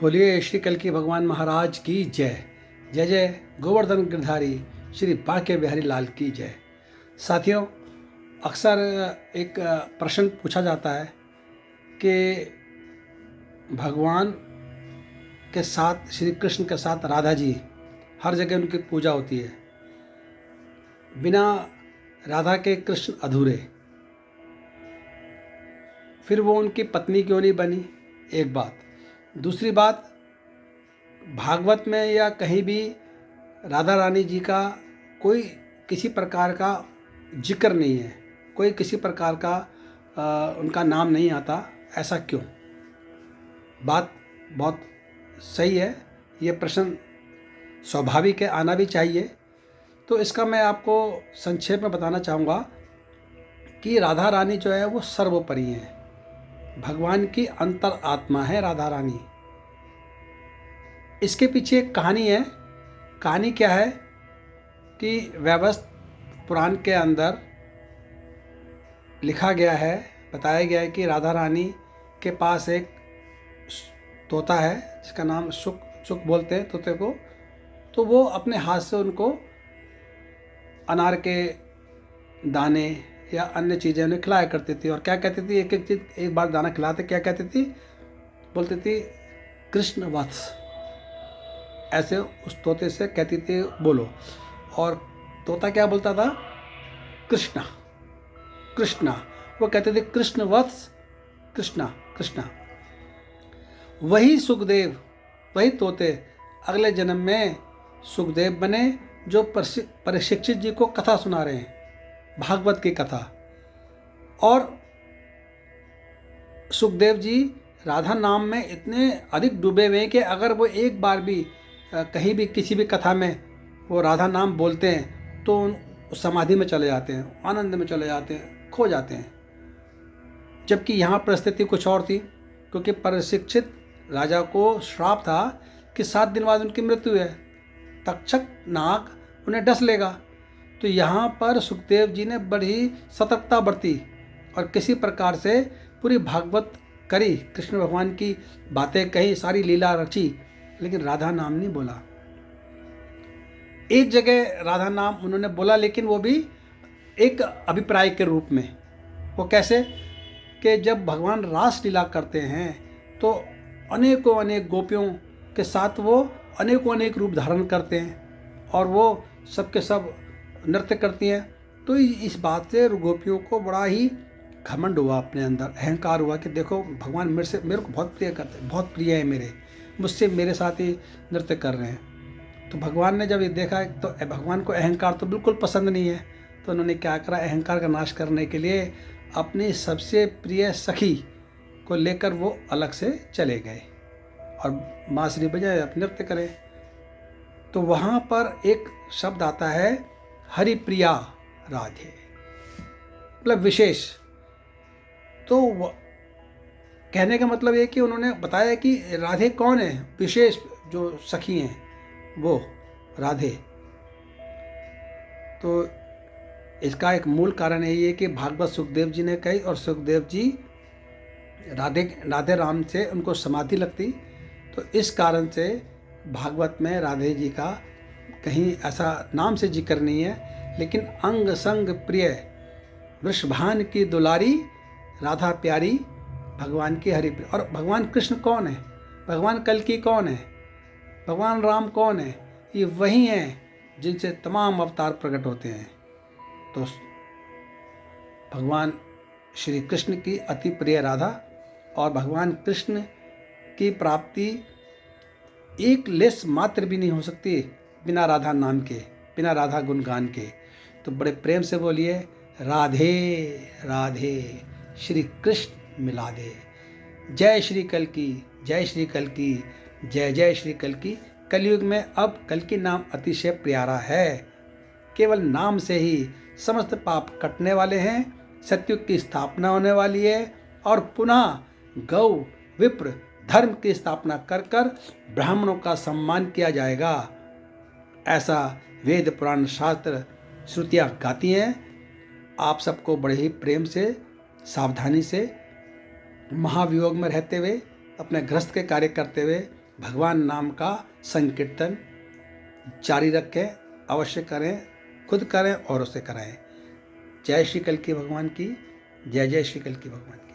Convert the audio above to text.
बोलिए श्री कल्कि भगवान महाराज की जय। जय जय गोवर्धन गिरधारी श्री बांके बिहारी लाल की जय। साथियों, अक्सर एक प्रश्न पूछा जाता है कि भगवान के साथ, श्री कृष्ण के साथ राधा जी, हर जगह उनकी पूजा होती है, बिना राधा के कृष्ण अधूरे। फिर वो उनकी पत्नी क्यों नहीं बनी? एक बात। दूसरी बात, भागवत में या कहीं भी राधा रानी जी का कोई किसी प्रकार का जिक्र नहीं है, कोई किसी प्रकार का उनका नाम नहीं आता। ऐसा क्यों? बात बहुत सही है, ये प्रश्न स्वाभाविक है, आना भी चाहिए। तो इसका मैं आपको संक्षेप में बताना चाहूँगा कि राधा रानी जो है वो सर्वोपरि हैं, भगवान की अंतर आत्मा है राधा रानी। इसके पीछे एक कहानी है। कहानी क्या है कि वैवस्वत पुराण के अंदर लिखा गया है, बताया गया है कि राधा रानी के पास एक तोता है जिसका नाम सुक बोलते हैं तोते को। तो वो अपने हाथ से उनको अनार के दाने या अन्य चीज़ें उन्हें खिलाया करती थी। और क्या कहती थी, एक एक चीज़, एक बार दाना खिलाते क्या कहती थी, बोलती थी कृष्ण वत्स, ऐसे उस तोते से कहती थी बोलो। और तोता क्या बोलता था? कृष्णा कृष्णा। वो कहते थे कृष्ण वत्स, कृष्णा कृष्णा। वही सुखदेव, वही तोते अगले जन्म में सुखदेव बने, जो परीक्षित जी को कथा सुना रहे हैं, भागवत की कथा। और सुखदेव जी राधा नाम में इतने अधिक डूबे हुए हैं कि अगर वो एक बार भी कहीं भी किसी भी कथा में वो राधा नाम बोलते हैं तो समाधि में चले जाते हैं, आनंद में चले जाते हैं, खो जाते हैं। जबकि यहाँ परिस्थिति कुछ और थी, क्योंकि परीक्षित राजा को श्राप था कि 7 दिन बाद उनकी मृत्यु है, तक्षक नाग उन्हें डस लेगा। तो यहाँ पर सुखदेव जी ने बड़ी सतर्कता बरती और किसी प्रकार से पूरी भागवत करी, कृष्ण भगवान की बातें कही, सारी लीला रची, लेकिन राधा नाम नहीं बोला। एक जगह राधा नाम उन्होंने बोला, लेकिन वो भी एक अभिप्राय के रूप में। वो कैसे कि जब भगवान रास लीला करते हैं तो अनेकों अनेक गोपियों के साथ वो अनेकों अनेक रूप धारण करते हैं और वो सबके सब नृत्य करती हैं। तो इस बात से गोपियों को बड़ा ही घमंड हुआ, अपने अंदर अहंकार हुआ कि देखो भगवान मेरे को बहुत प्रिय करते हैं, बहुत प्रिय है मुझसे मेरे साथ ही नृत्य कर रहे हैं। तो भगवान ने जब ये देखा तो भगवान को अहंकार तो बिल्कुल पसंद नहीं है। तो उन्होंने क्या करा, अहंकार का नाश करने के लिए अपनी सबसे प्रिय सखी को लेकर वो अलग से चले गए और बांसुरी बजाए अपने नृत्य करें। तो वहाँ पर एक शब्द आता है हरिप्रिया राधे, मतलब विशेष। तो कहने का मतलब ये कि उन्होंने बताया कि राधे कौन है, विशेष जो सखी हैं वो राधे। तो इसका एक मूल कारण यही है कि भागवत सुखदेव जी ने कही और सुखदेव जी राधे राम से उनको समाधि लगती। तो इस कारण से भागवत में राधे जी का कहीं ऐसा नाम से जिक्र नहीं है, लेकिन अंग संग प्रिय वृषभान की दुलारी राधा प्यारी भगवान की हरि प्रिय। और भगवान कृष्ण कौन है, भगवान कल्कि कौन है, भगवान राम कौन है? ये वही हैं जिनसे तमाम अवतार प्रकट होते हैं। तो भगवान श्री कृष्ण की अति प्रिय राधा और भगवान कृष्ण की प्राप्ति एक लेस मात्र भी नहीं हो सकती बिना राधा नाम के, बिना राधा गुणगान के। तो बड़े प्रेम से बोलिए राधे राधे श्री कृष्ण मिला दे। जय श्री कल्कि, जय श्री कल्कि, जय जय श्री कल्कि। कलयुग में अब कल्कि नाम अतिशय प्यारा है। केवल नाम से ही समस्त पाप कटने वाले हैं, सत्युग की स्थापना होने वाली है और पुनः गौ विप्र धर्म की स्थापना कर कर ब्राह्मणों का सम्मान किया जाएगा। ऐसा वेद पुराण शास्त्र श्रुतियाँ गाती हैं। आप सबको बड़े ही प्रेम से, सावधानी से, महावियोग में रहते हुए, अपने गृहस्थ के कार्य करते हुए भगवान नाम का संकीर्तन जारी रखें, अवश्य करें, खुद करें और उसे कराएं। जय श्री कल्कि भगवान की, जय जय श्री कल्कि भगवान की।